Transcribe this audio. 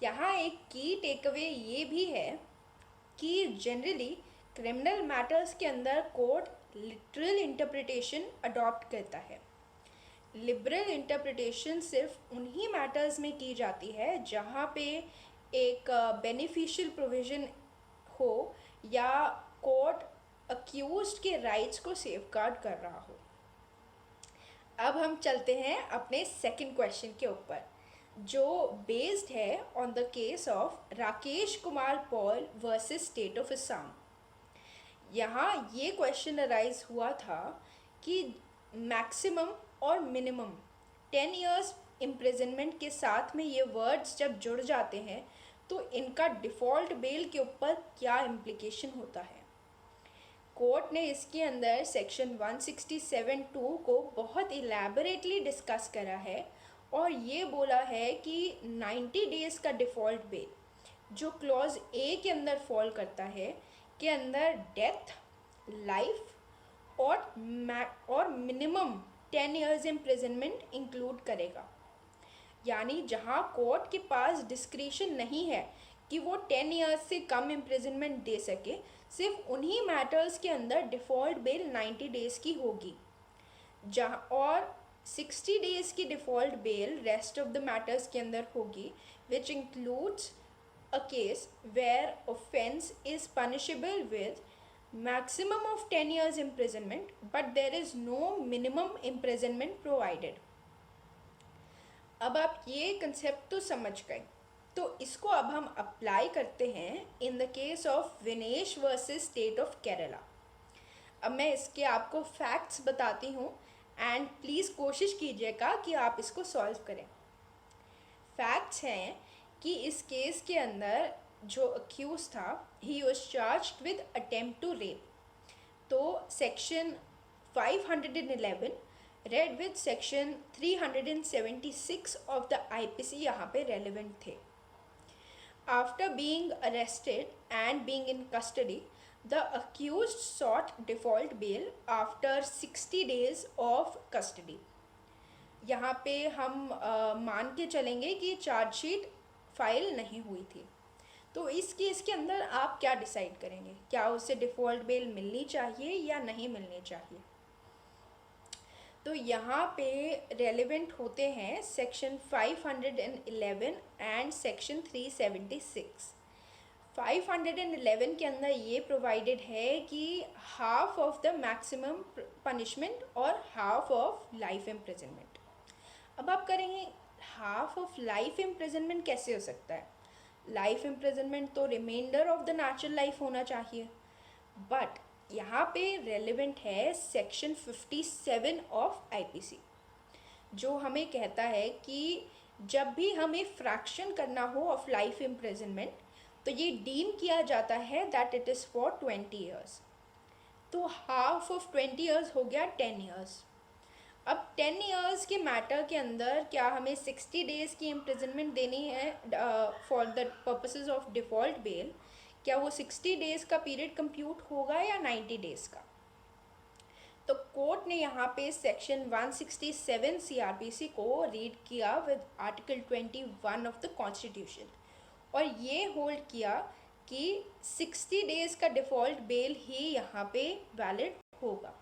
यहाँ एक की टेकअवे ये भी है कि जनरली क्रिमिनल मैटर्स के अंदर कोर्ट लिटरल इंटरप्रिटेशन अडॉप्ट करता है। लिबरल इंटरप्रिटेशन सिर्फ उन्हीं मैटर्स में की जाती है जहाँ पे एक बेनिफिशियल प्रोविज़न हो या कोर्ट अक्यूज्ड के राइट्स को सेफगार्ड कर रहा हो। अब हम चलते हैं अपने सेकंड क्वेश्चन के ऊपर, जो बेस्ड है on the case of Rakesh Kumar Paul versus state of Assam. यहाँ ये क्वेश्चन अराइज हुआ था कि मैक्सिमम और मिनिमम 10 इयर्स इम्प्रिजनमेंट के साथ में ये वर्ड्स जब जुड़ जाते हैं तो इनका डिफ़ॉल्ट बेल के ऊपर क्या इम्प्लिकेशन होता है। कोर्ट ने इसके अंदर सेक्शन 167(2) को बहुत इलेबोरेटली डिस्कस करा है और ये बोला है कि 90 डेज़ का डिफ़ॉल्ट बेल जो क्लॉज ए के अंदर फॉल करता है के अंदर डेथ, लाइफ और मिनिमम 10 इयर्स इम्प्रिजनमेंट इंक्लूड करेगा। यानी जहाँ कोर्ट के पास डिस्क्रिशन नहीं है कि वो 10 इयर्स से कम इम्प्रिजनमेंट दे सके, सिर्फ उन्हीं मैटर्स के अंदर डिफ़ॉल्ट बेल 90 डेज़ की होगी, जहाँ और 60 डेज़ की default bell rest of the matters के अंदर होगी, which includes a case where offense is punishable with maximum of 10 years imprisonment but there is no minimum imprisonment provided। अब आप ये कंसेप्ट तो समझ गए, तो इसको अब हम अप्लाई करते हैं in the case of Vinesh versus state of Kerala. अब मैं इसके आपको फैक्ट्स बताती हूँ एंड प्लीज़ कोशिश कीजिएगा कि आप इसको सॉल्व करें। फैक्ट्स हैं कि इस केस के अंदर जो अक्यूज था he was charged with attempt to rape, तो section 511 read with section 376 of the IPC यहाँ पे रेलिवेंट थे। After being arrested and being in custody the accused sought default bail after 60 days of custody. यहाँ पे हम मान के चलेंगे कि चार्जशीट फाइल नहीं हुई थी, तो इस केस के अंदर आप क्या डिसाइड करेंगे, क्या उसे डिफ़ॉल्ट बेल मिलनी चाहिए या नहीं मिलनी चाहिए। तो यहाँ पे रेलेवेंट होते हैं सेक्शन 511 एंड सेक्शन 376। 511 के अंदर ये प्रोवाइडेड है कि half of the maximum punishment और हाफ ऑफ लाइफ इम्प्रिजनमेंट। अब आप करेंगे हाफ ऑफ लाइफ इम्प्रिजनमेंट कैसे हो सकता है, लाइफ इम्प्रिजनमेंट तो reminder of the natural life होना चाहिए, बट यहाँ पे रेलेवेंट है सेक्शन 57 ऑफ आईपीसी, जो हमें कहता है कि जब भी हमें फ्रैक्शन करना हो ऑफ लाइफ इम्प्रिजनमेंट तो ये डीम किया जाता है that it is for 20 years. तो हाफ ऑफ 20 ईयर्स हो गया 10 ईयर्स। अब 10 इयर्स के मैटर के अंदर क्या हमें 60 डेज़ की इम्प्रिजनमेंट देनी है for the purposes of default bell, क्या वो 60 डेज़ का पीरियड कंप्यूट होगा या 90 डेज़ का। तो कोर्ट ने यहाँ पे सेक्शन 167 सीआरपीसी को रीड किया with article 21 of the constitution और ये होल्ड किया कि 60 डेज़ का डिफ़ॉल्ट बेल ही यहाँ पे वैलिड होगा।